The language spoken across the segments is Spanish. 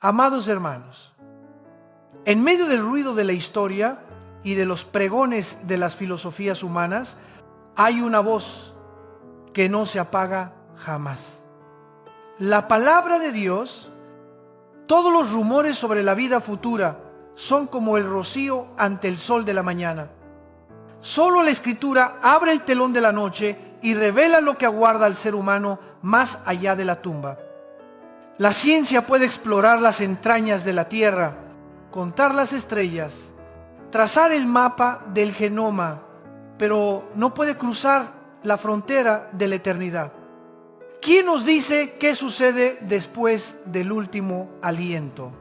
Amados hermanos, en medio del ruido de la historia y de los pregones de las filosofías humanas, hay una voz que no se apaga jamás. La palabra de Dios. Todos los rumores sobre la vida futura son como el rocío ante el sol de la mañana. Solo la Escritura abre el telón de la noche y revela lo que aguarda al ser humano más allá de la tumba. La ciencia puede explorar las entrañas de la Tierra, contar las estrellas, trazar el mapa del genoma, pero no puede cruzar la frontera de la eternidad. ¿Quién nos dice qué sucede después del último aliento?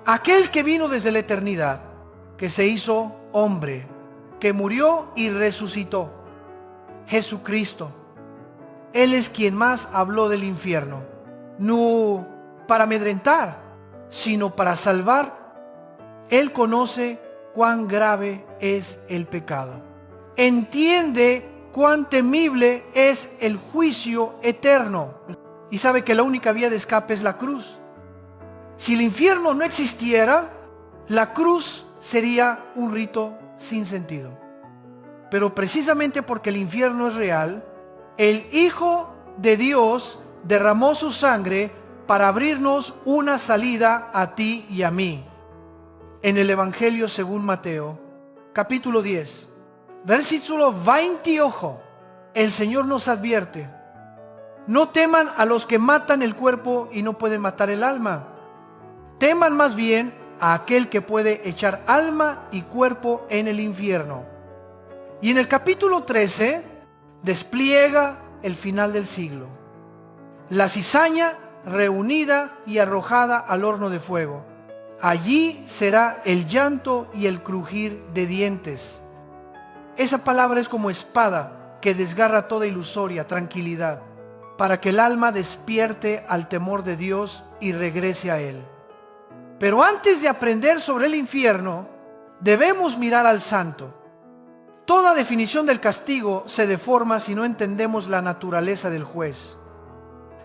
Aquel que vino desde la eternidad, que se hizo hombre, que murió y resucitó, Jesucristo. Él es quien más habló del infierno, no para amedrentar, sino para salvar. Él conoce cuán grave es el pecado. Entiende cuán temible es el juicio eterno y sabe que la única vía de escape es la cruz. Si el infierno no existiera, la cruz sería un rito sin sentido. Pero precisamente porque el infierno es real, el Hijo de Dios derramó su sangre para abrirnos una salida a ti y a mí. En el Evangelio según Mateo, capítulo 10, versículo 28, el Señor nos advierte: no teman a los que matan el cuerpo y no pueden matar el alma. Teman más bien a aquel que puede echar alma y cuerpo en el infierno. Y en el capítulo 13 despliega el final del siglo. La cizaña reunida y arrojada al horno de fuego. Allí será el llanto y el crujir de dientes. Esa palabra es como espada que desgarra toda ilusoria tranquilidad, para que el alma despierte al temor de Dios y regrese a Él. Pero antes de aprender sobre el infierno, debemos mirar al santo. Toda definición del castigo se deforma si no entendemos la naturaleza del juez.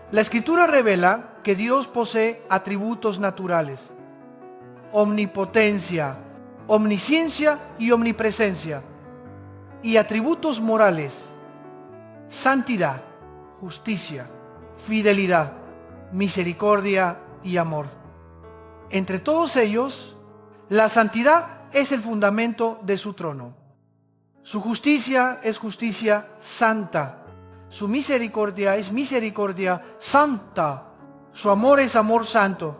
La Escritura revela que Dios posee atributos naturales: omnipotencia, omnisciencia y omnipresencia, y atributos morales: santidad, justicia, fidelidad, misericordia y amor. Entre todos ellos, la santidad es el fundamento de su trono. Su justicia es justicia santa. Su misericordia es misericordia santa. Su amor es amor santo.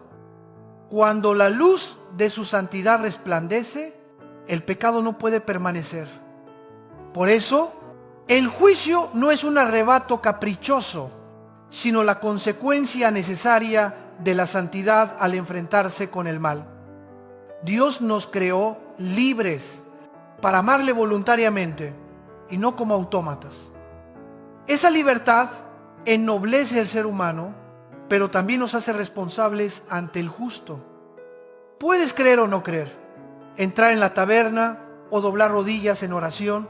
Cuando la luz de su santidad resplandece, el pecado no puede permanecer. Por eso, el juicio no es un arrebato caprichoso, sino la consecuencia necesaria de la santidad al enfrentarse con el mal. Dios nos creó libres para amarle voluntariamente y no como autómatas. Esa libertad ennoblece al ser humano, pero también nos hace responsables ante el justo. Puedes creer o no creer, entrar en la taberna o doblar rodillas en oración,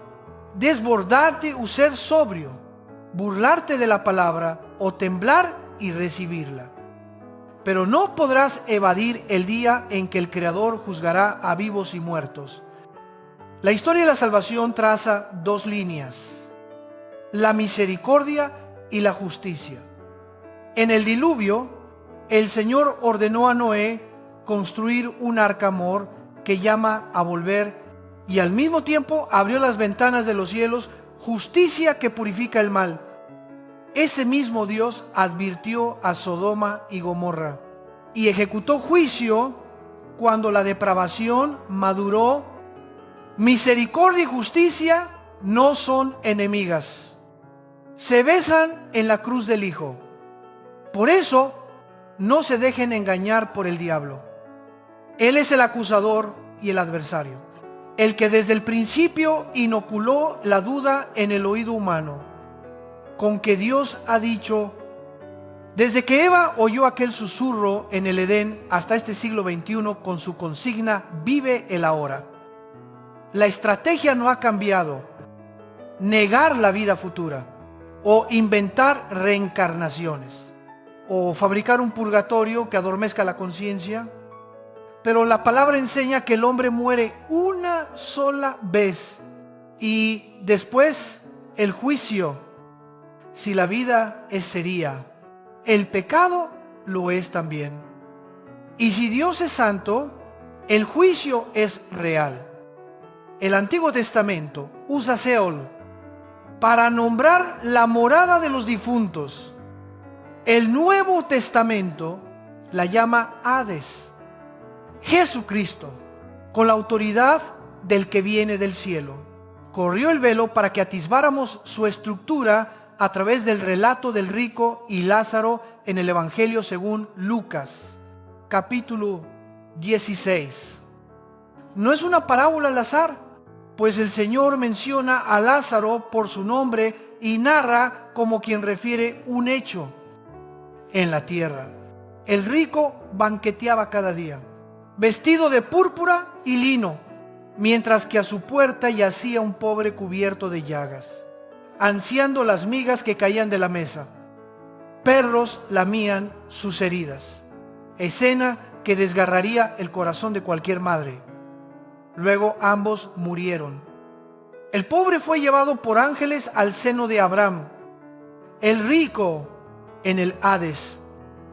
desbordarte o ser sobrio, burlarte de la palabra o temblar y recibirla. Pero no podrás evadir el día en que el Creador juzgará a vivos y muertos. La historia de la salvación traza dos líneas: la misericordia y la justicia. En el diluvio, el Señor ordenó a Noé construir un arca-amor que llama a volver, y al mismo tiempo abrió las ventanas de los cielos, justicia que purifica el mal. Ese mismo Dios advirtió a Sodoma y Gomorra y ejecutó juicio cuando la depravación maduró. Misericordia y justicia no son enemigas. Se besan en la cruz del Hijo. Por eso, no se dejen engañar por el diablo. Él es el acusador y el adversario, el que desde el principio inoculó la duda en el oído humano, con que Dios ha dicho: desde que Eva oyó aquel susurro en el Edén hasta este siglo XXI con su consigna "vive el ahora". La estrategia no ha cambiado: negar la vida futura o inventar reencarnaciones. o fabricar un purgatorio que adormezca la conciencia. Pero la palabra enseña que el hombre muere una sola vez y después el juicio. Si la vida sería, el pecado lo es también. Y si Dios es santo, el juicio es real. El Antiguo Testamento usa Seol para nombrar la morada de los difuntos. El Nuevo Testamento la llama Hades. Jesucristo, con la autoridad del que viene del cielo, corrió el velo para que atisbáramos su estructura a través del relato del rico y Lázaro en el Evangelio según Lucas, capítulo 16. No es una parábola al azar, pues el Señor menciona a Lázaro por su nombre y narra como quien refiere un hecho. En la tierra, el rico banqueteaba cada día, vestido de púrpura y lino, mientras que a su puerta yacía un pobre cubierto de llagas, ansiando las migas que caían de la mesa. Perros lamían sus heridas, escena que desgarraría el corazón de cualquier madre. Luego ambos murieron. El pobre fue llevado por ángeles al seno de Abraham. El rico, en el Hades,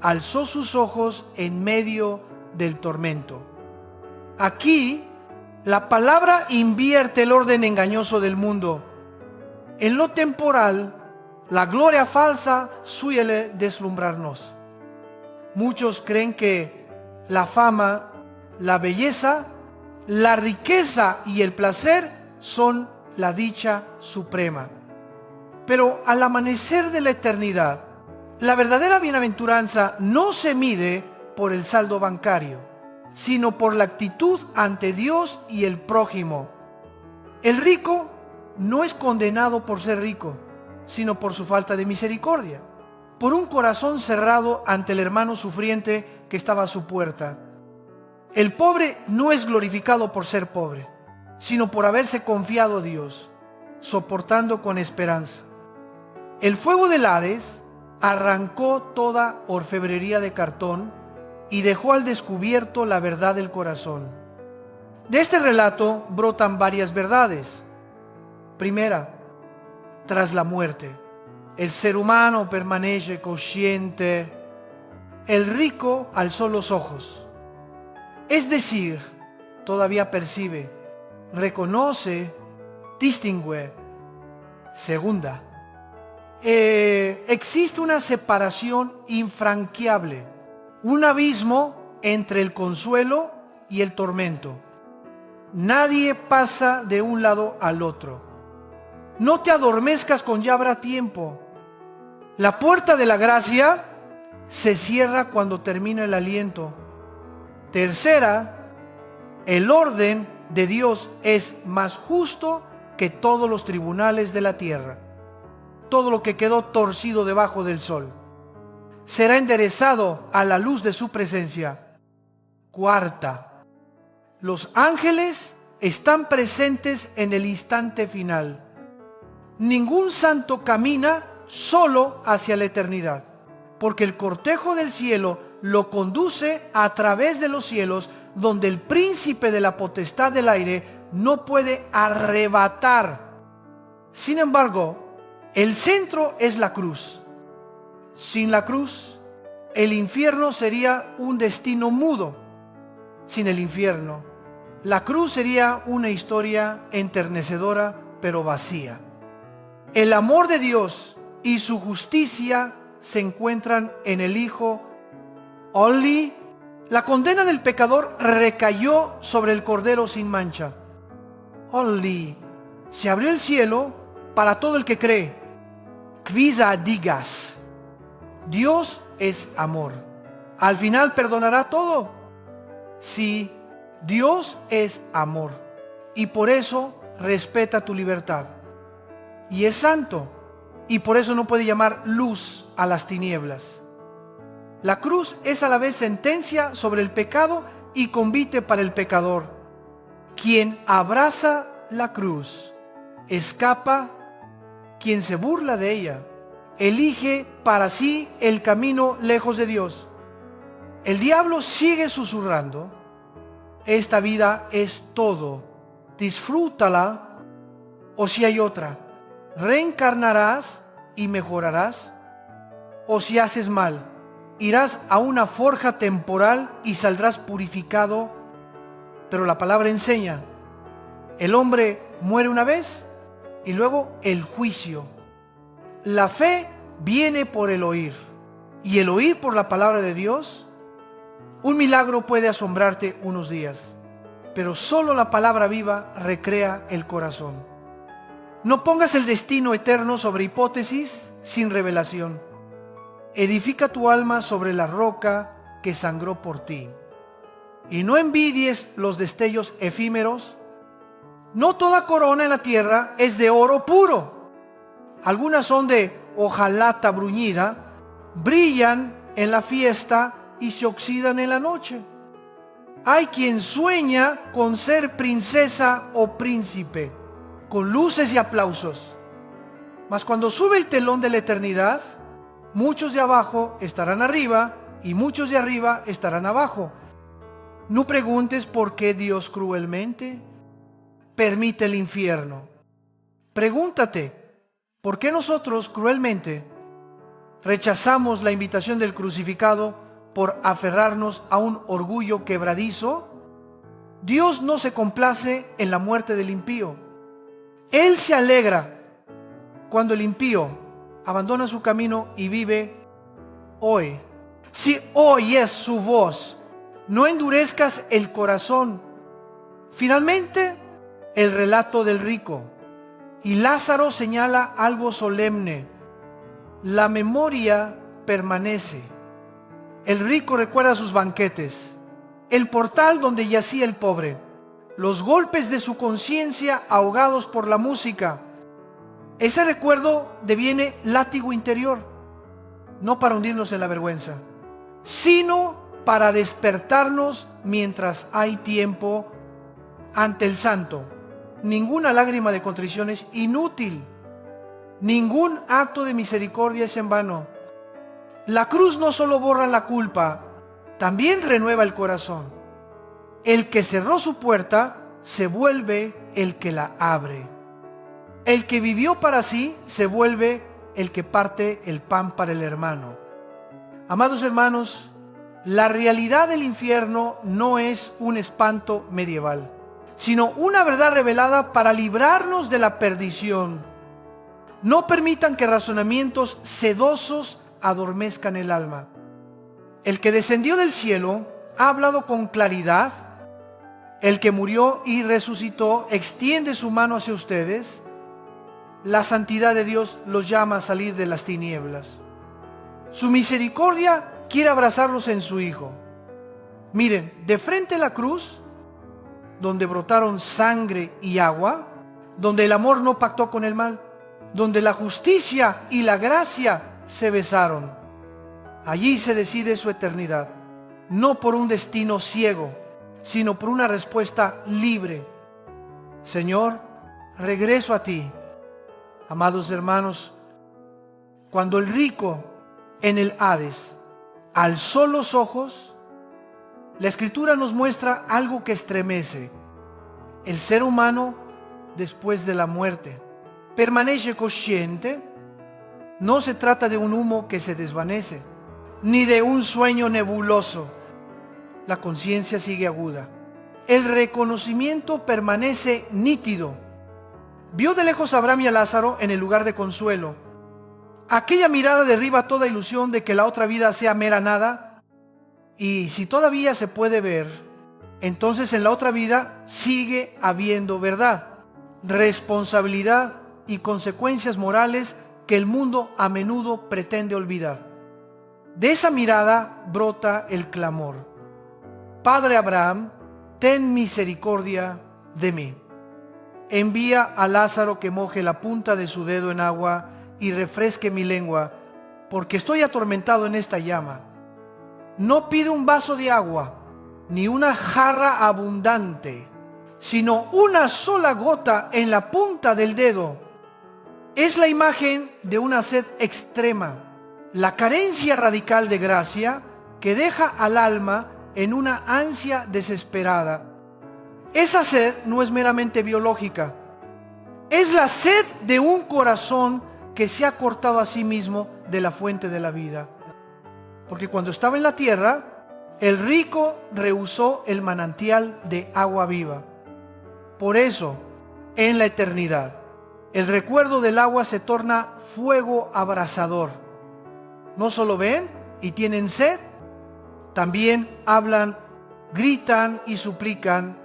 alzó sus ojos en medio del tormento. Aquí, la palabra invierte el orden engañoso del mundo. En lo temporal, la gloria falsa suele deslumbrarnos. Muchos creen que la fama, la belleza, la riqueza y el placer son la dicha suprema. Pero al amanecer de la eternidad, la verdadera bienaventuranza no se mide por el saldo bancario, sino por la actitud ante Dios y el prójimo. El rico no es condenado por ser rico, sino por su falta de misericordia, por un corazón cerrado ante el hermano sufriente que estaba a su puerta. El pobre no es glorificado por ser pobre, sino por haberse confiado a Dios, soportando con esperanza. El fuego del Hades arrancó toda orfebrería de cartón y dejó al descubierto la verdad del corazón. De este relato brotan varias verdades. Primera, tras la muerte, el ser humano permanece consciente. El rico alzó los ojos, es decir, todavía percibe, reconoce, distingue. Segunda, existe una separación infranqueable, un abismo entre el consuelo y el tormento. Nadie pasa de un lado al otro. No te adormezcas con ya habrá tiempo. La puerta de la gracia se cierra cuando termina el aliento. Tercera, el orden de Dios es más justo que todos los tribunales de la tierra. Todo lo que quedó torcido debajo del sol será enderezado a la luz de su presencia. Cuarta, los ángeles están presentes en el instante final. Ningún santo camina solo hacia la eternidad, porque el cortejo del cielo lo conduce a través de los cielos, donde el príncipe de la potestad del aire no puede arrebatar. Sin embargo, el centro es la cruz. Sin la cruz, el infierno sería un destino mudo. Sin el infierno, la cruz sería una historia enternecedora pero vacía. El amor de Dios y su justicia se encuentran en el Hijo. Only, la condena del pecador recayó sobre el Cordero sin mancha. Only, se abrió el cielo para todo el que cree. Quizá digas, Dios es amor. Al final perdonará todo. Sí, Dios es amor y por eso respeta tu libertad. Y es santo y por eso no puede llamar luz a las tinieblas. La cruz es a la vez sentencia sobre el pecado y convite para el pecador. Quien abraza la cruz escapa, quien se burla de ella elige para sí el camino lejos de Dios. El diablo sigue susurrando: esta vida es todo, disfrútala, o si hay otra, reencarnarás y mejorarás, o si haces mal, irás a una forja temporal y saldrás purificado. Pero la palabra enseña: el hombre muere una vez y luego el juicio. La fe viene por el oír, y el oír por la palabra de Dios. Un milagro puede asombrarte unos días, pero solo la palabra viva recrea el corazón. No pongas el destino eterno sobre hipótesis sin revelación. Edifica tu alma sobre la roca que sangró por ti. Y no envidies los destellos efímeros. No toda corona en la tierra es de oro puro. Algunas son de hojalata bruñida, brillan en la fiesta y se oxidan en la noche. Hay quien sueña con ser princesa o príncipe, con luces y aplausos. Mas cuando sube el telón de la eternidad, muchos de abajo estarán arriba y muchos de arriba estarán abajo. No preguntes por qué Dios cruelmente permite el infierno. Pregúntate, ¿por qué nosotros cruelmente rechazamos la invitación del crucificado por aferrarnos a un orgullo quebradizo? Dios no se complace en la muerte del impío. Él se alegra cuando el impío abandona su camino y vive hoy. Si oyes su voz, no endurezcas el corazón. Finalmente, el relato del rico. Y Lázaro señala algo solemne: la memoria permanece. El rico recuerda sus banquetes, el portal donde yacía el pobre, los golpes de su conciencia ahogados por la música. Ese recuerdo deviene látigo interior, no para hundirnos en la vergüenza, sino para despertarnos mientras hay tiempo ante el Santo. Ninguna lágrima de contrición es inútil, ningún acto de misericordia es en vano. La cruz no solo borra la culpa, también renueva el corazón. El que cerró su puerta se vuelve el que la abre. El que vivió para sí se vuelve el que parte el pan para el hermano. Amados hermanos, la realidad del infierno no es un espanto medieval, sino una verdad revelada para librarnos de la perdición. No permitan que razonamientos sedosos adormezcan el alma. El que descendió del cielo ha hablado con claridad. El que murió y resucitó extiende su mano hacia ustedes. La santidad de Dios los llama a salir de las tinieblas. Su misericordia quiere abrazarlos en su Hijo. Miren, de frente a la cruz, donde brotaron sangre y agua, donde el amor no pactó con el mal, donde la justicia y la gracia se besaron. Allí se decide su eternidad, no por un destino ciego, sino por una respuesta libre. Señor, regreso a ti. Amados hermanos, cuando el rico en el Hades alzó los ojos, la Escritura nos muestra algo que estremece. El ser humano, después de la muerte, permanece consciente. No se trata de un humo que se desvanece, ni de un sueño nebuloso. La conciencia sigue aguda. El reconocimiento permanece nítido. Vio de lejos a Abraham y a Lázaro en el lugar de consuelo. Aquella mirada derriba toda ilusión de que la otra vida sea mera nada. Y si todavía se puede ver, entonces en la otra vida sigue habiendo verdad, responsabilidad y consecuencias morales que el mundo a menudo pretende olvidar. De esa mirada brota el clamor: Padre Abraham, ten misericordia de mí. Envía a Lázaro que moje la punta de su dedo en agua y refresque mi lengua, porque estoy atormentado en esta llama. No pido un vaso de agua, ni una jarra abundante, sino una sola gota en la punta del dedo. Es la imagen de una sed extrema, la carencia radical de gracia que deja al alma en una ansia desesperada. Esa sed no es meramente biológica, es la sed de un corazón que se ha cortado a sí mismo de la fuente de la vida. Porque cuando estaba en la tierra, el rico rehusó el manantial de agua viva. Por eso, en la eternidad, el recuerdo del agua se torna fuego abrasador. No solo ven y tienen sed, también hablan, gritan y suplican.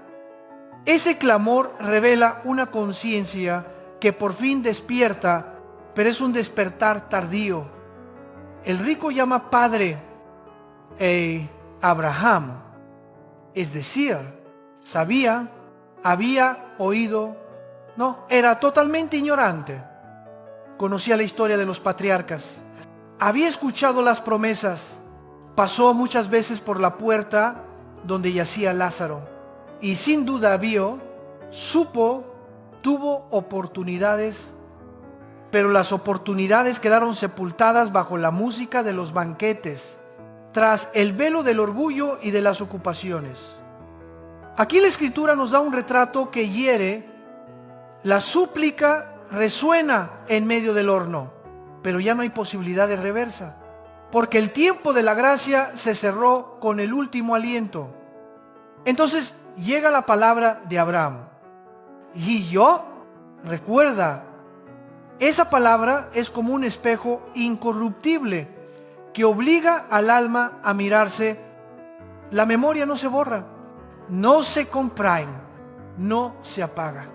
Ese clamor revela una conciencia que por fin despierta, pero es un despertar tardío. El rico llama padre a Abraham, es decir, sabía, había oído, no, era totalmente ignorante. Conocía la historia de los patriarcas, había escuchado las promesas, pasó muchas veces por la puerta donde yacía Lázaro y sin duda vio, supo, tuvo oportunidades, pero las oportunidades quedaron sepultadas bajo la música de los banquetes, tras el velo del orgullo y de las ocupaciones. Aquí la Escritura nos da un retrato que hiere. La súplica resuena en medio del horno, pero ya no hay posibilidad de reversa, porque el tiempo de la gracia se cerró con el último aliento. Entonces llega la palabra de Abraham. Y yo, recuerda, esa palabra es como un espejo incorruptible que obliga al alma a mirarse. La memoria no se borra, no se comprime, no se apaga.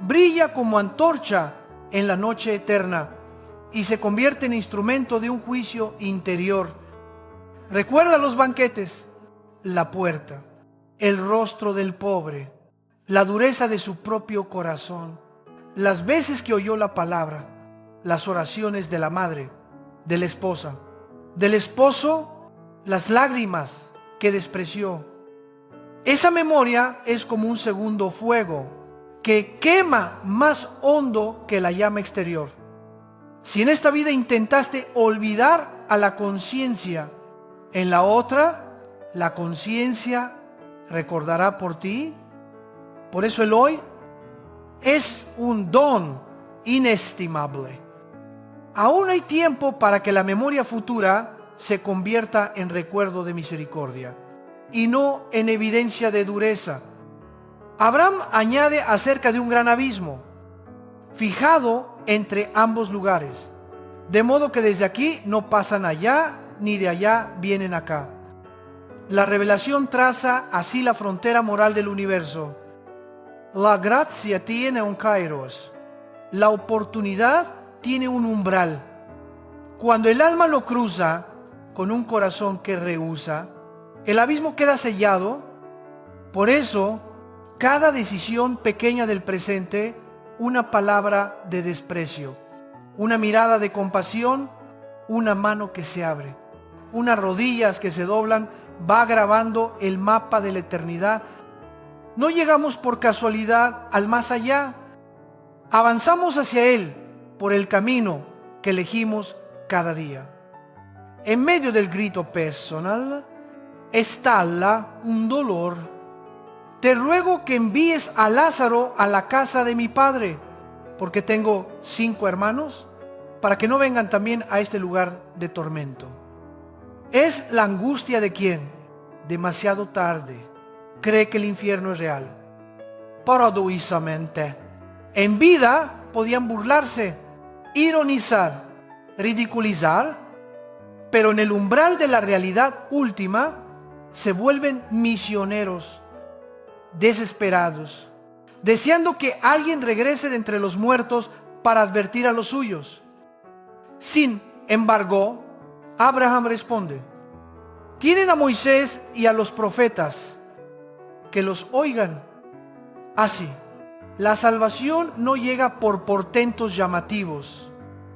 Brilla como antorcha en la noche eterna y se convierte en instrumento de un juicio interior. Recuerda los banquetes, la puerta, el rostro del pobre, la dureza de su propio corazón, las veces que oyó la palabra, las oraciones de la madre, de la esposa, del esposo, las lágrimas que despreció. Esa memoria es como un segundo fuego que quema más hondo que la llama exterior. Si en esta vida intentaste olvidar a la conciencia, en la otra, la conciencia recordará por ti. Por eso el hoy es un don inestimable. Aún hay tiempo para que la memoria futura se convierta en recuerdo de misericordia y no en evidencia de dureza. Abraham añade acerca de un gran abismo, fijado entre ambos lugares, de modo que desde aquí no pasan allá, ni de allá vienen acá. La revelación traza así la frontera moral del universo. La gracia tiene un kairos, la oportunidad tiene un umbral. Cuando el alma lo cruza con un corazón que rehúsa, el abismo queda sellado. Por eso, cada decisión pequeña del presente, una palabra de desprecio, una mirada de compasión, una mano que se abre, unas rodillas que se doblan, va grabando el mapa de la eternidad. No llegamos por casualidad al más allá, avanzamos hacia él por el camino que elegimos cada día. En medio del grito personal, estalla un dolor. Te ruego que envíes a Lázaro a la casa de mi padre, porque tengo 5 hermanos, para que no vengan también a este lugar de tormento. Es la angustia de quien, demasiado tarde, cree que el infierno es real. Paradoxalmente, en vida podían burlarse, ironizar, ridiculizar, pero en el umbral de la realidad última se vuelven misioneros, desesperados, deseando que alguien regrese de entre los muertos para advertir a los suyos. Sin embargo, Abraham responde: tienen a Moisés y a los profetas, que los oigan. Así, la salvación no llega por portentos llamativos,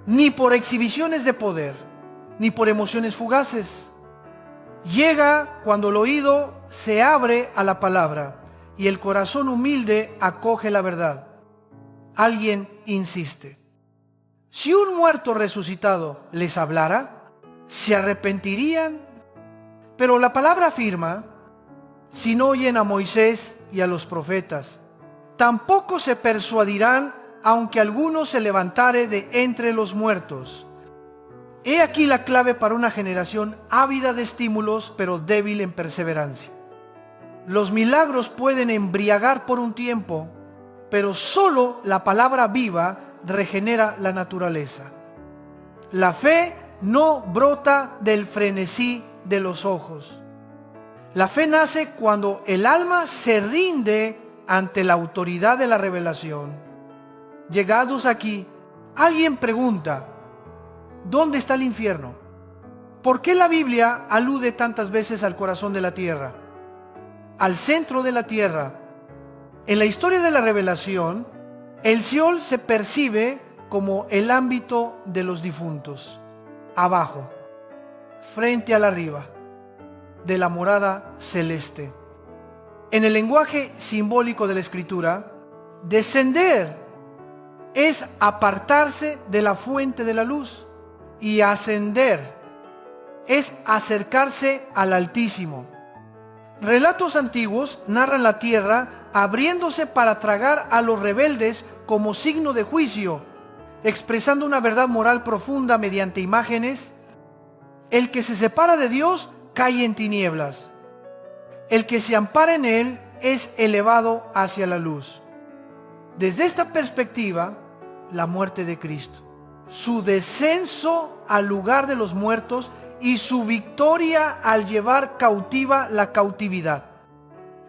ni por exhibiciones de poder, ni por emociones fugaces. Llega cuando el oído se abre a la palabra y el corazón humilde acoge la verdad. Alguien insiste: Si un muerto resucitado les hablara, se arrepentirían. Pero la palabra afirma: si no oyen a Moisés y a los profetas, tampoco se persuadirán, aunque alguno se levantare de entre los muertos. He aquí la clave para una generación ávida de estímulos, pero débil en perseverancia. Los milagros pueden embriagar por un tiempo, pero solo la palabra viva regenera la naturaleza. La fe no brota del frenesí de los ojos. La fe nace cuando el alma se rinde ante la autoridad de la revelación. Llegados aquí, alguien pregunta: ¿dónde está el infierno? ¿Por qué la Biblia alude tantas veces al corazón de la tierra, al centro de la tierra? En la historia de la revelación, el Seol se percibe como el ámbito de los difuntos, abajo, frente al arriba, de la morada celeste. En el lenguaje simbólico de la Escritura, descender es apartarse de la fuente de la luz, y ascender es acercarse al Altísimo. Relatos antiguos narran la tierra abriéndose para tragar a los rebeldes como signo de juicio, expresando una verdad moral profunda mediante imágenes. El que se separa de Dios cae en tinieblas. El que se ampara en Él es elevado hacia la luz. Desde esta perspectiva, la muerte de Cristo, su descenso al lugar de los muertos y su victoria al llevar cautiva la cautividad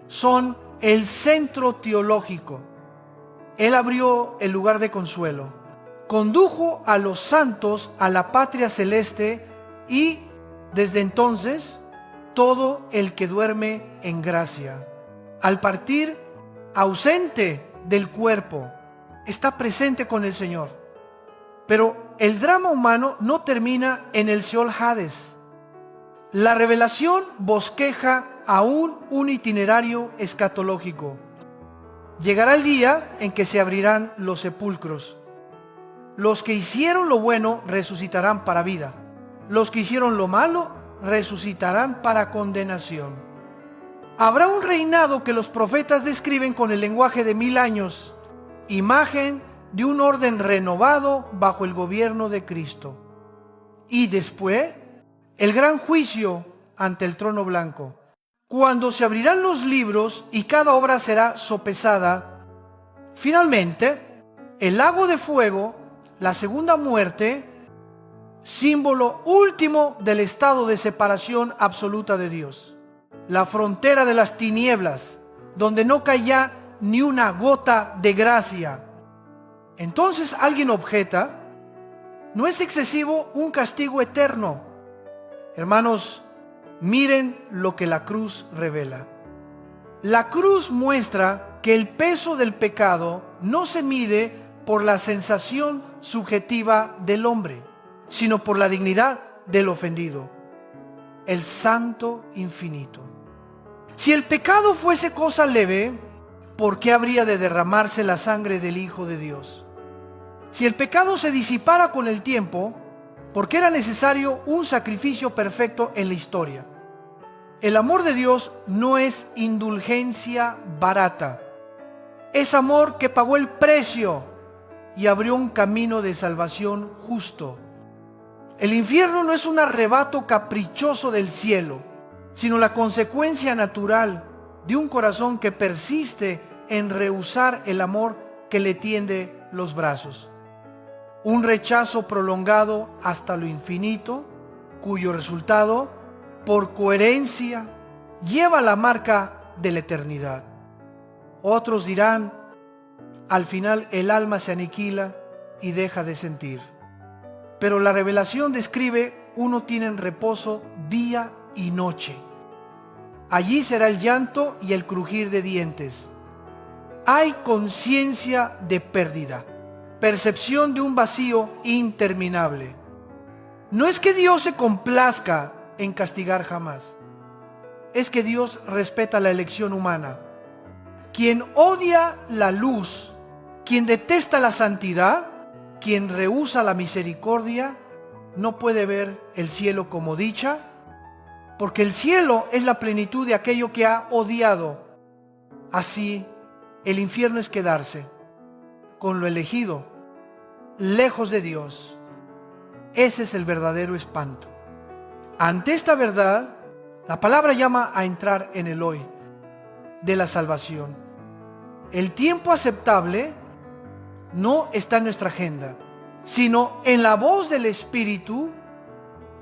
son el centro teológico. Él abrió el lugar de consuelo, condujo a los santos a la patria celeste y, desde entonces, todo el que duerme en gracia, al partir ausente del cuerpo, está presente con el Señor. Pero el drama humano no termina en el Seol Hades. La revelación bosqueja aún un itinerario escatológico. Llegará el día en que se abrirán los sepulcros. Los que hicieron lo bueno resucitarán para vida. Los que hicieron lo malo resucitarán para condenación. Habrá un reinado que los profetas describen con el lenguaje de 1000 años, imagen de un orden renovado bajo el gobierno de Cristo. Y después, el gran juicio ante el trono blanco, cuando se abrirán los libros y cada obra será sopesada. Finalmente, el lago de fuego, la segunda muerte, símbolo último del estado de separación absoluta de Dios, la frontera de las tinieblas, donde no caía ni una gota de gracia. Entonces alguien objeta: ¿no es excesivo un castigo eterno? Hermanos, miren lo que la cruz revela. La cruz muestra que el peso del pecado no se mide por la sensación subjetiva del hombre, sino por la dignidad del ofendido, el Santo Infinito. Si el pecado fuese cosa leve, ¿por qué habría de derramarse la sangre del Hijo de Dios? Si el pecado se disipara con el tiempo, ¿por qué era necesario un sacrificio perfecto en la historia? El amor de Dios no es indulgencia barata. Es amor que pagó el precio y abrió un camino de salvación justo. El infierno no es un arrebato caprichoso del cielo, sino la consecuencia natural de un corazón que persiste en rehusar el amor que le tiende los brazos. Un rechazo prolongado hasta lo infinito, cuyo resultado, por coherencia, lleva la marca de la eternidad. Otros dirán: al final el alma se aniquila y deja de sentir. Pero la revelación describe: uno tiene reposo día y noche. Allí será el llanto y el crujir de dientes. Hay conciencia de pérdida, percepción de un vacío interminable. No es que Dios se complazca en castigar jamás, es que Dios respeta la elección humana. Quien odia la luz, quien detesta la santidad, quien rehúsa la misericordia no puede ver el cielo como dicha, porque el cielo es la plenitud de aquello que ha odiado. Así, el infierno es quedarse con lo elegido, lejos de Dios. Ese es el verdadero espanto. Ante esta verdad, la palabra llama a entrar en el hoy de la salvación. El tiempo aceptable no está en nuestra agenda, sino en la voz del Espíritu.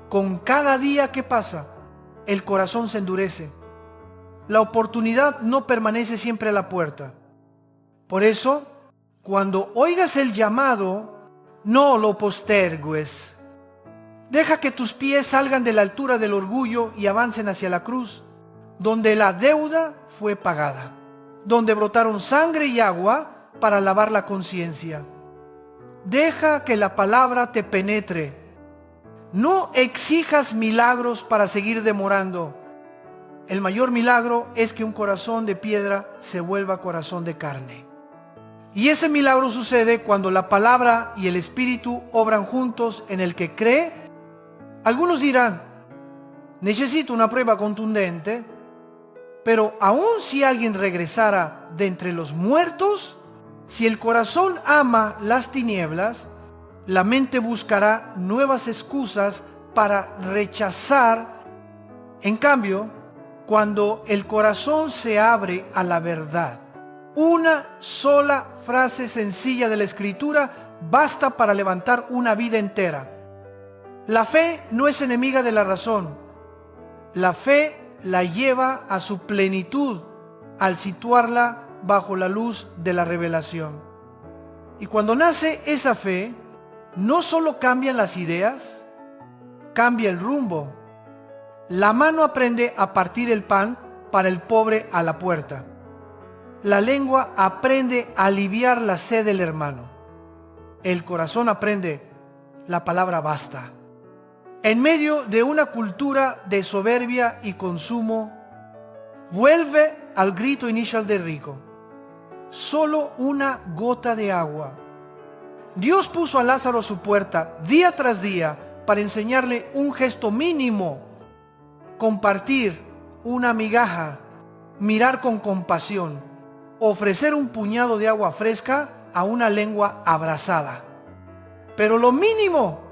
Con cada día que pasa, el corazón se endurece. La oportunidad no permanece siempre a la puerta. Por eso, cuando oigas el llamado, no lo postergues. Deja que tus pies salgan de la altura del orgullo y avancen hacia la cruz, donde la deuda fue pagada, donde brotaron sangre y agua para lavar la conciencia. Deja que la palabra te penetre. No exijas milagros para seguir demorando. El mayor milagro es que un corazón de piedra se vuelva corazón de carne. Y ese milagro sucede cuando la palabra y el Espíritu obran juntos en el que cree. Algunos dirán, necesito una prueba contundente, pero aun si alguien regresara de entre los muertos, si el corazón ama las tinieblas, la mente buscará nuevas excusas para rechazar. En cambio, cuando el corazón se abre a la verdad, una sola frase sencilla de la Escritura basta para levantar una vida entera. La fe no es enemiga de la razón. La fe la lleva a su plenitud al situarla bajo la luz de la revelación. Y cuando nace esa fe, no solo cambian las ideas, cambia el rumbo. La mano aprende a partir el pan para el pobre a la puerta. La lengua aprende a aliviar la sed del hermano. El corazón aprende la palabra basta. En medio de una cultura de soberbia y consumo, vuelve al grito inicial del rico. Solo una gota de agua. Dios puso a Lázaro a su puerta día tras día para enseñarle un gesto mínimo: compartir una migaja, mirar con compasión, ofrecer un puñado de agua fresca a una lengua abrasada. Pero lo mínimo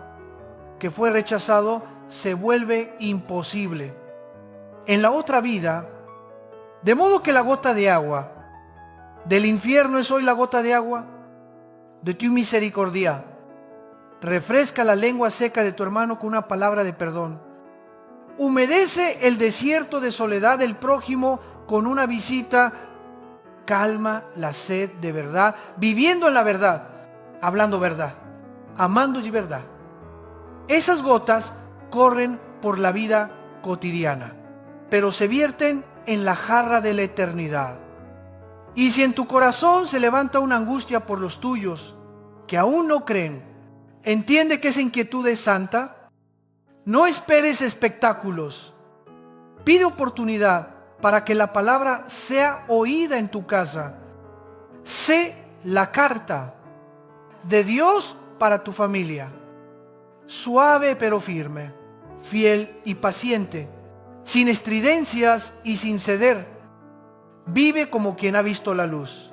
que fue rechazado se vuelve imposible en la otra vida, de modo que la gota de agua del infierno es hoy la gota de agua de tu misericordia. Refresca la lengua seca de tu hermano con una palabra de perdón. Humedece el desierto de soledad del prójimo con una visita. Calma la sed de verdad, viviendo en la verdad, hablando verdad, amando y verdad. Esas gotas corren por la vida cotidiana, pero se vierten en la jarra de la eternidad. Y si en tu corazón se levanta una angustia por los tuyos, que aún no creen, entiende que esa inquietud es santa. No esperes espectáculos. Pide oportunidad para que la palabra sea oída en tu casa. Sé la carta de Dios para tu familia. Suave pero firme, fiel y paciente, sin estridencias y sin ceder. Vive como quien ha visto la luz,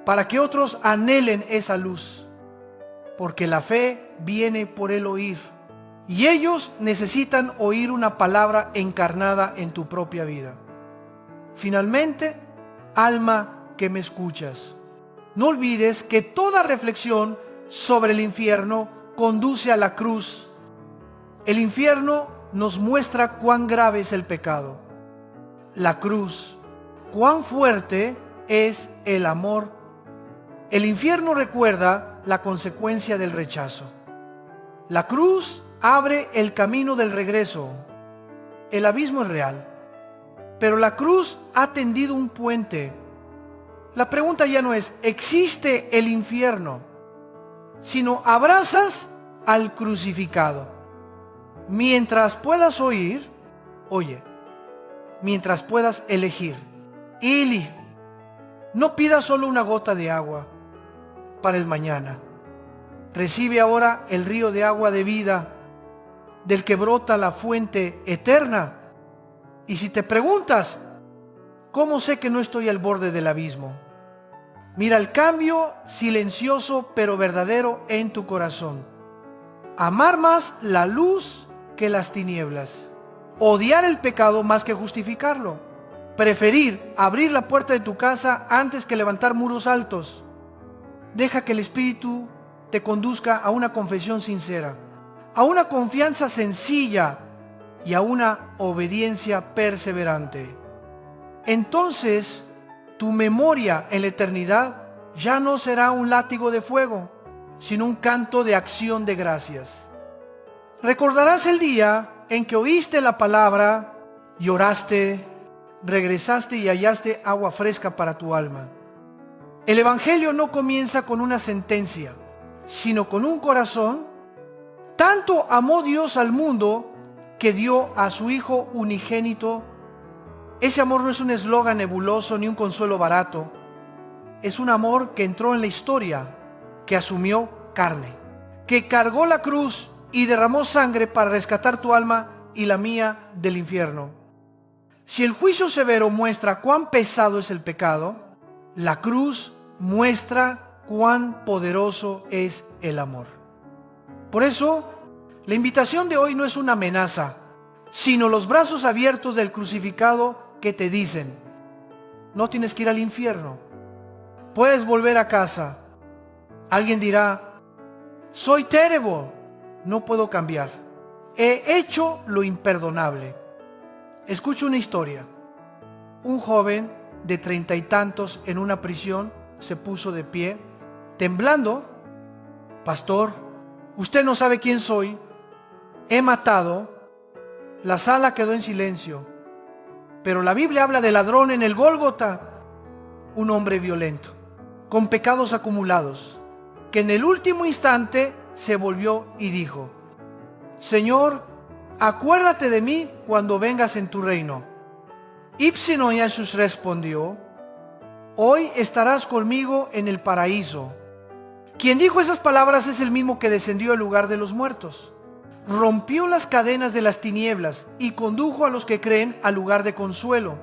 para que otros anhelen esa luz, porque la fe viene por el oír, y ellos necesitan oír una palabra encarnada en tu propia vida. Finalmente, alma que me escuchas, no olvides que toda reflexión sobre el infierno conduce a la cruz. El infierno nos muestra cuán grave es el pecado. La cruz, cuán fuerte es el amor. El infierno recuerda la consecuencia del rechazo. La cruz abre el camino del regreso. El abismo es real, pero la cruz ha tendido un puente. La pregunta ya no es, ¿existe el infierno?, sino abrazas al crucificado. Mientras puedas oír, oye. Mientras puedas elegir, elige. No pidas solo una gota de agua para el mañana. Recibe ahora el río de agua de vida, del que brota la fuente eterna. Y si te preguntas, ¿cómo sé que no estoy al borde del abismo? Mira el cambio silencioso pero verdadero en tu corazón. Amar más la luz que las tinieblas. Odiar el pecado más que justificarlo. Preferir abrir la puerta de tu casa antes que levantar muros altos. Deja que el Espíritu te conduzca a una confesión sincera, a una confianza sencilla y a una obediencia perseverante. Entonces, tu memoria en la eternidad ya no será un látigo de fuego, sino un canto de acción de gracias. Recordarás el día en que oíste la palabra, lloraste, regresaste y hallaste agua fresca para tu alma. El Evangelio no comienza con una sentencia, sino con un corazón. Tanto amó Dios al mundo que dio a su Hijo unigénito. Ese amor no es un eslogan nebuloso ni un consuelo barato. Es un amor que entró en la historia, que asumió carne, que cargó la cruz y derramó sangre para rescatar tu alma y la mía del infierno. Si el juicio severo muestra cuán pesado es el pecado, la cruz muestra cuán poderoso es el amor. Por eso, la invitación de hoy no es una amenaza, sino los brazos abiertos del crucificado que te dicen: no tienes que ir al infierno, puedes volver a casa. Alguien dirá: soy terrible, no puedo cambiar, he hecho lo imperdonable. Escucho una historia. Un joven de 30 y tantos en una prisión se puso de pie, temblando. Pastor, usted no sabe quién soy, he matado. La sala quedó en silencio, pero la Biblia habla de ladrón en el Gólgota, un hombre violento, con pecados acumulados, que en el último instante se volvió y dijo: Señor, acuérdate de mí cuando vengas en tu reino. Y Jesús respondió: hoy estarás conmigo en el paraíso. Quien dijo esas palabras es el mismo que descendió al lugar de los muertos. Rompió las cadenas de las tinieblas y condujo a los que creen al lugar de consuelo.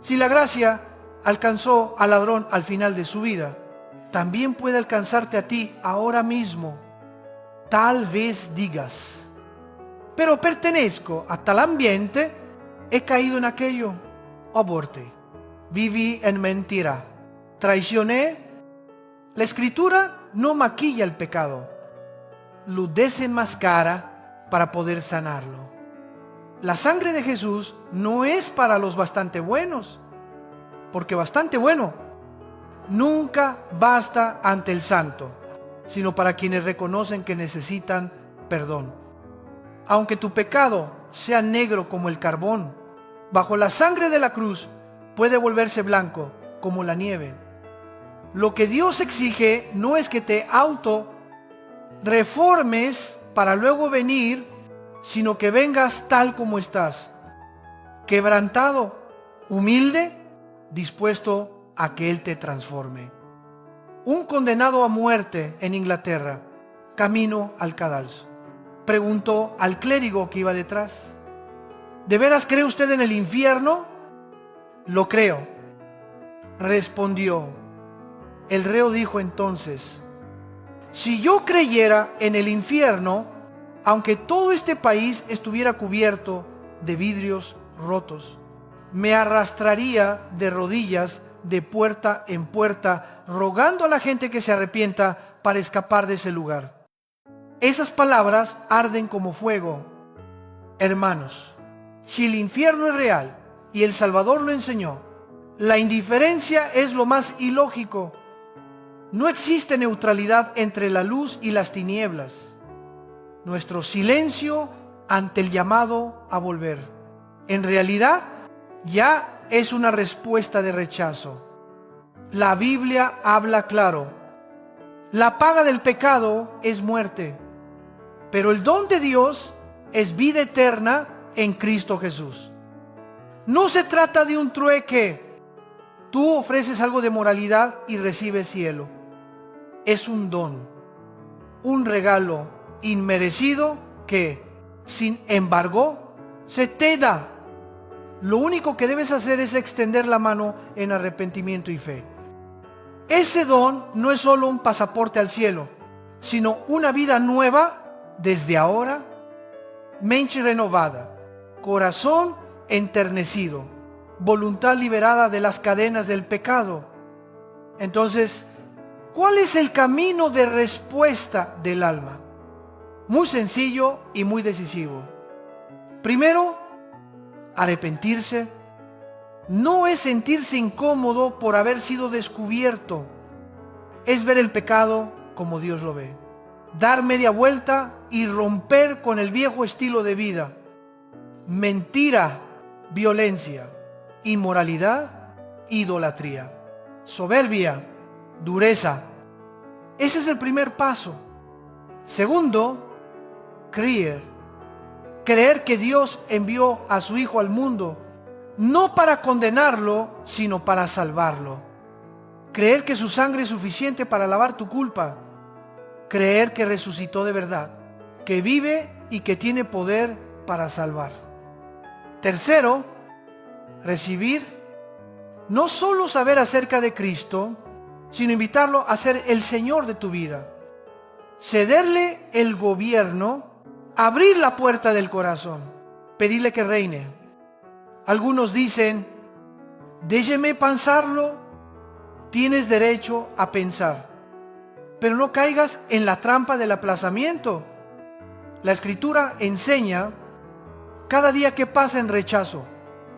Si la gracia alcanzó al ladrón al final de su vida, también puede alcanzarte a ti ahora mismo. Tal vez digas: pero pertenezco a tal ambiente, he caído en aquello, aborté, viví en mentira, traicioné. La Escritura no maquilla el pecado, lo desenmascara para poder sanarlo. La sangre de Jesús no es para los bastante buenos, porque bastante bueno nunca basta ante el santo, sino para quienes reconocen que necesitan perdón. Aunque tu pecado sea negro como el carbón, bajo la sangre de la cruz puede volverse blanco como la nieve. Lo que Dios exige no es que te reformes para luego venir, sino que vengas tal como estás, quebrantado, humilde, dispuesto a que Él te transforme. Un condenado a muerte en Inglaterra, camino al cadalso, preguntó al clérigo que iba detrás: ¿de veras cree usted en el infierno? Lo creo, respondió. El reo dijo entonces: si yo creyera en el infierno, aunque todo este país estuviera cubierto de vidrios rotos, me arrastraría de rodillas de puerta en puerta, rogando a la gente que se arrepienta para escapar de ese lugar. Esas palabras arden como fuego. Hermanos, si el infierno es real y el Salvador lo enseñó, la indiferencia es lo más ilógico. No existe neutralidad entre la luz y las tinieblas. Nuestro silencio ante el llamado a volver, en realidad, ya es una respuesta de rechazo. La Biblia habla claro. La paga del pecado es muerte, pero el don de Dios es vida eterna en Cristo Jesús. No se trata de un trueque. Tú ofreces algo de moralidad y recibes cielo. Es un don. un regalo inmerecido que, sin embargo, se te da. Lo único que debes hacer es extender la mano en arrepentimiento y fe. Ese don no es solo un pasaporte al cielo, sino una vida nueva desde ahora, mente renovada, corazón enternecido, voluntad liberada de las cadenas del pecado. Entonces, ¿cuál es el camino de respuesta del alma? Muy sencillo y muy decisivo. Primero, arrepentirse. No es sentirse incómodo por haber sido descubierto. Es ver el pecado como Dios lo ve. Dar media vuelta y romper con el viejo estilo de vida. Mentira, violencia, inmoralidad, idolatría, soberbia, dureza. Ese es el primer paso. Segundo, creer que Dios envió a su Hijo al mundo, no para condenarlo, sino para salvarlo. Creer que su sangre es suficiente para lavar tu culpa. Creer que resucitó de verdad, que vive y que tiene poder para salvar. Tercero, recibir, no solo saber acerca de Cristo, sino invitarlo a ser el Señor de tu vida. Cederle el gobierno, abrir la puerta del corazón, pedirle que reine. Algunos dicen, déjeme pensarlo. Tienes derecho a pensar, pero no caigas en la trampa del aplazamiento. La Escritura enseña, cada día que pasa en rechazo,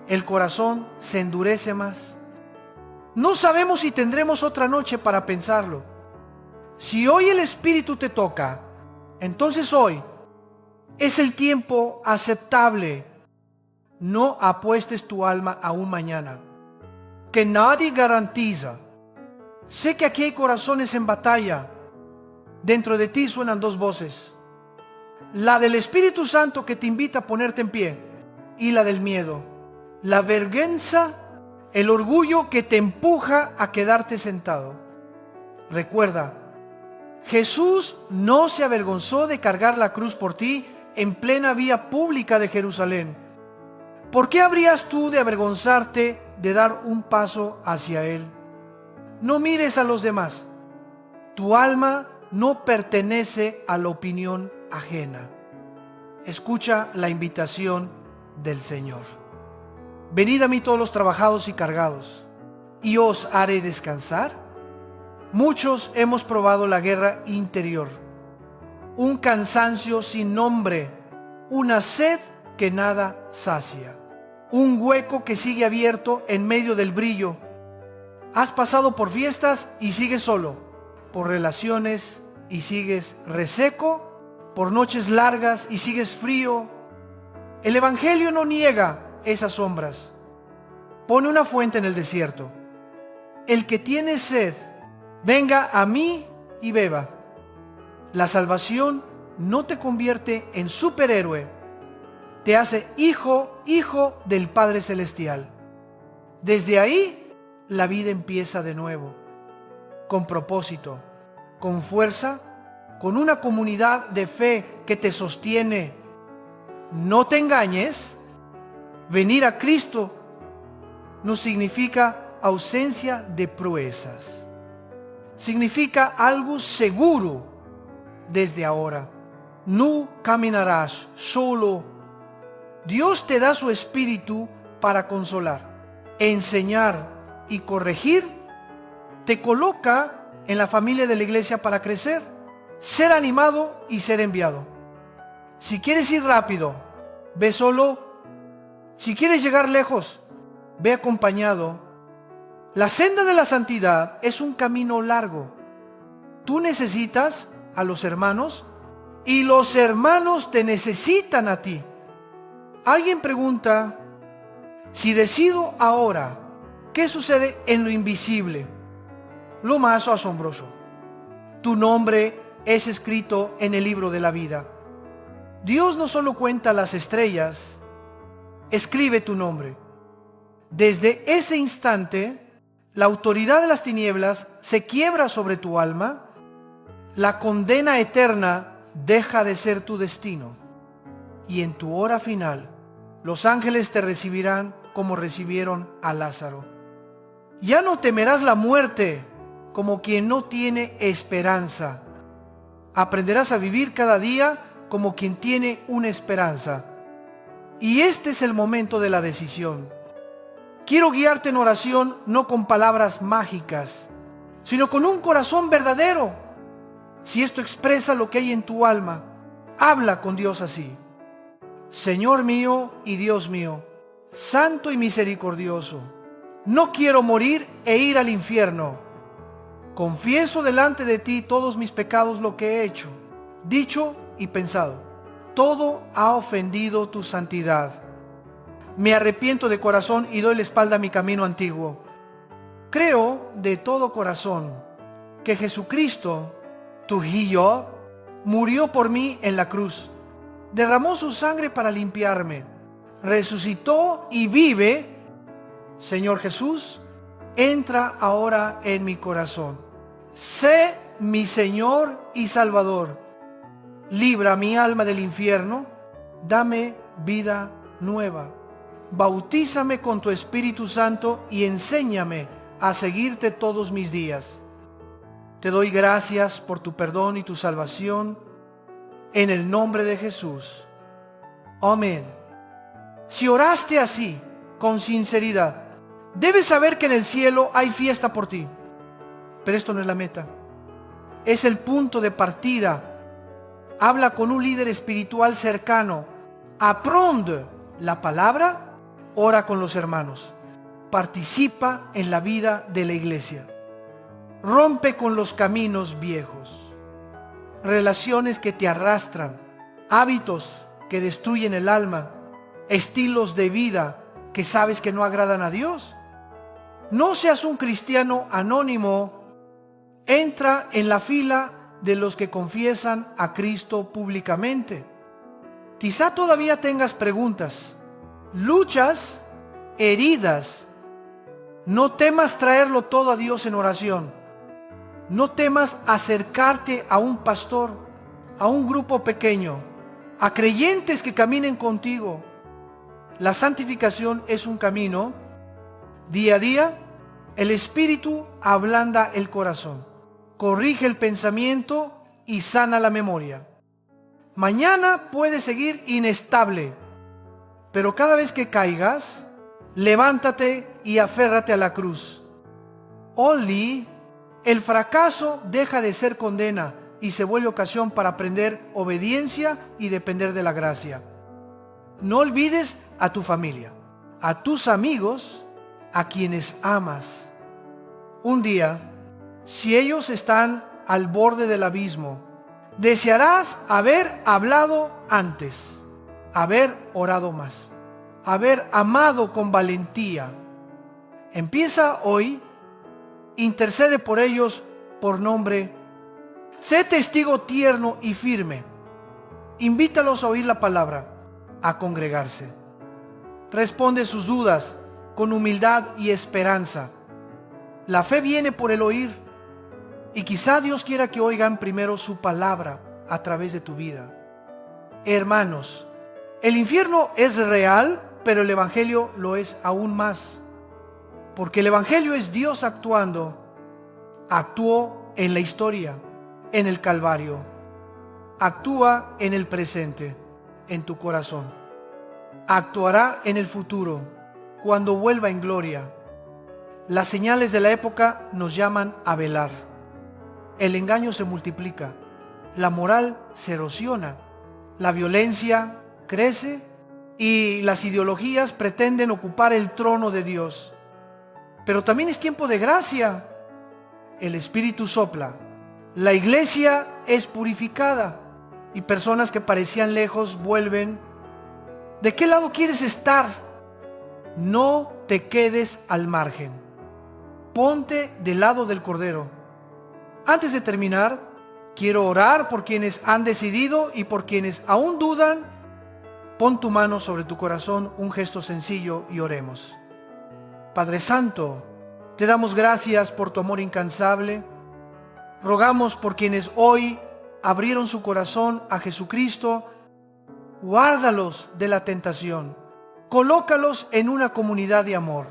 el corazón se endurece más. No sabemos si tendremos otra noche para pensarlo. Si hoy el Espíritu te toca, entonces hoy es el tiempo aceptable. No apuestes tu alma a un mañana, que nadie garantiza. Sé que aquí hay corazones en batalla. Dentro de ti suenan dos voces. La del Espíritu Santo que te invita a ponerte en pie y la del miedo. La vergüenza, el orgullo que te empuja a quedarte sentado. Recuerda, Jesús no se avergonzó de cargar la cruz por ti en plena vía pública de Jerusalén. ¿Por qué habrías tú de avergonzarte de dar un paso hacia Él? No mires a los demás. Tu alma no pertenece a la opinión ajena. Escucha la invitación del Señor. Venid a mí todos los trabajados y cargados, y os haré descansar. Muchos hemos probado la guerra interior, un cansancio sin nombre, una sed que nada sacia, un hueco que sigue abierto en medio del brillo. Has pasado por fiestas y sigues solo, por relaciones y sigues reseco, por noches largas y sigues frío. El Evangelio no niega esas sombras. Pone una fuente en el desierto. El que tiene sed, venga a mí y beba. La salvación no te convierte en superhéroe, te hace hijo del Padre Celestial. Desde ahí, la vida empieza de nuevo, con propósito, con fuerza, con una comunidad de fe que te sostiene. No te engañes, venir a Cristo no significa ausencia de proezas. Significa algo seguro desde ahora. No caminarás solo. Dios te da su Espíritu para consolar, enseñar y corregir. Te coloca en la familia de la iglesia para crecer, ser animado y ser enviado. Si quieres ir rápido, ve solo. Si quieres llegar lejos, ve acompañado. La senda de la santidad es un camino largo. Tú necesitas a los hermanos y los hermanos te necesitan a ti. Alguien pregunta, si decido ahora, ¿qué sucede en lo invisible? Lo más asombroso. Tu nombre es escrito en el libro de la vida. Dios no solo cuenta las estrellas, escribe tu nombre. Desde ese instante, la autoridad de las tinieblas se quiebra sobre tu alma, la condena eterna deja de ser tu destino. Y en tu hora final, los ángeles te recibirán como recibieron a Lázaro. Ya no temerás la muerte como quien no tiene esperanza. Aprenderás a vivir cada día como quien tiene una esperanza. Y este es el momento de la decisión. Quiero guiarte en oración no con palabras mágicas, sino con un corazón verdadero. Si esto expresa lo que hay en tu alma, habla con Dios así: Señor mío y Dios mío, santo y misericordioso, no quiero morir e ir al infierno. Confieso delante de ti todos mis pecados, lo que he hecho, dicho y pensado. Todo ha ofendido tu santidad. Me arrepiento de corazón y doy la espalda a mi camino antiguo. Creo de todo corazón que Jesucristo, tu Hijo, murió por mí en la cruz. Derramó su sangre para limpiarme. Resucitó y vive. Señor Jesús, entra ahora en mi corazón. Sé mi Señor y Salvador. Libra mi alma del infierno. Dame vida nueva. Bautízame con tu Espíritu Santo y enséñame a seguirte todos mis días. Te doy gracias por tu perdón y tu salvación. En el nombre de Jesús. Amén. Si oraste así, con sinceridad, debes saber que en el cielo hay fiesta por ti. Pero esto no es la meta. Es el punto de partida. Habla con un líder espiritual cercano. Aprende la palabra. Ora con los hermanos. Participa en la vida de la iglesia. Rompe con los caminos viejos. Relaciones que te arrastran. Hábitos que destruyen el alma. Estilos de vida que sabes que no agradan a Dios. No seas un cristiano anónimo. Entra en la fila de los que confiesan a Cristo públicamente. Quizá todavía tengas preguntas, luchas, heridas. No temas traerlo todo a Dios en oración. No temas acercarte a un pastor, a un grupo pequeño, a creyentes que caminen contigo. La santificación es un camino. Día a día, el Espíritu ablanda el corazón, corrige el pensamiento y sana la memoria. Mañana puedes seguir inestable, pero cada vez que caigas, levántate y aférrate a la cruz. Only el fracaso deja de ser condena y se vuelve ocasión para aprender obediencia y depender de la gracia. No olvides a tu familia, a tus amigos, a quienes amas. Un día, si ellos están al borde del abismo, desearás haber hablado antes, haber orado más, haber amado con valentía. Empieza hoy, intercede por ellos por nombre, sé testigo tierno y firme. Invítalos a oír la palabra, a congregarse. Responde sus dudas con humildad y esperanza. La fe viene por el oír, y quizá Dios quiera que oigan primero su palabra a través de tu vida. Hermanos, el infierno es real, pero el Evangelio lo es aún más. Porque el Evangelio es Dios actuando. Actuó en la historia, en el Calvario. Actúa en el presente, en tu corazón. Actuará en el futuro, cuando vuelva en gloria. Las señales de la época nos llaman a velar. El engaño se multiplica, la moral se erosiona, la violencia crece y las ideologías pretenden ocupar el trono de Dios. Pero también es tiempo de gracia. El Espíritu sopla, la iglesia es purificada y personas que parecían lejos vuelven. ¿De qué lado quieres estar? No te quedes al margen. Ponte del lado del Cordero. Antes de terminar, quiero orar por quienes han decidido y por quienes aún dudan. Pon tu mano sobre tu corazón, un gesto sencillo, y oremos. Padre Santo, te damos gracias por tu amor incansable. Rogamos por quienes hoy abrieron su corazón a Jesucristo. Guárdalos de la tentación. Colócalos en una comunidad de amor.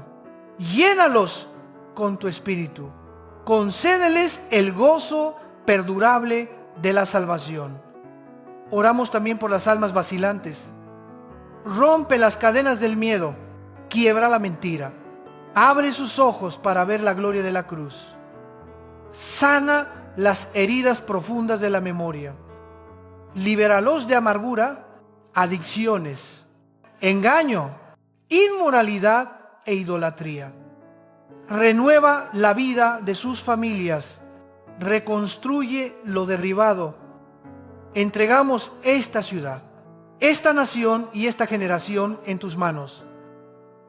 Llénalos con tu espíritu. Concédeles el gozo perdurable de la salvación. Oramos también por las almas vacilantes. Rompe las cadenas del miedo. Quiebra la mentira. Abre sus ojos para ver la gloria de la cruz. Sana las heridas profundas de la memoria. Libéralos de amargura, adicciones, engaño, inmoralidad e idolatría. Renueva la vida de sus familias. Reconstruye lo derribado. Entregamos esta ciudad, esta nación y esta generación en tus manos.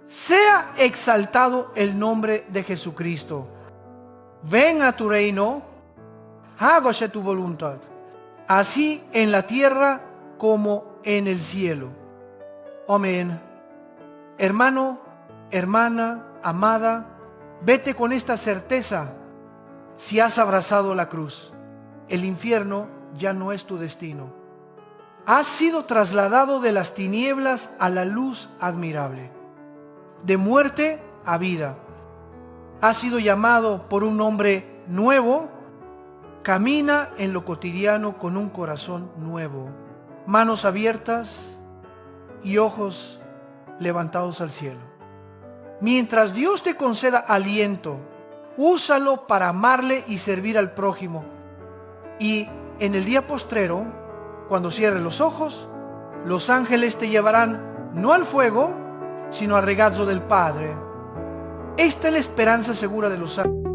Sea exaltado el nombre de Jesucristo. Ven a tu reino, hágase tu voluntad, así en la tierra como en el cielo. Amén. Hermano, hermana, amada, vete con esta certeza. Si has abrazado la cruz, el infierno ya no es tu destino. Has sido trasladado de las tinieblas a la luz admirable, de muerte a vida. Has sido llamado por un nombre nuevo. Camina en lo cotidiano con un corazón nuevo, manos abiertas y ojos levantados al cielo. Mientras Dios te conceda aliento, úsalo para amarle y servir al prójimo. Y en el día postrero, cuando cierres los ojos, los ángeles te llevarán no al fuego, sino al regazo del Padre. Esta es la esperanza segura de los santos.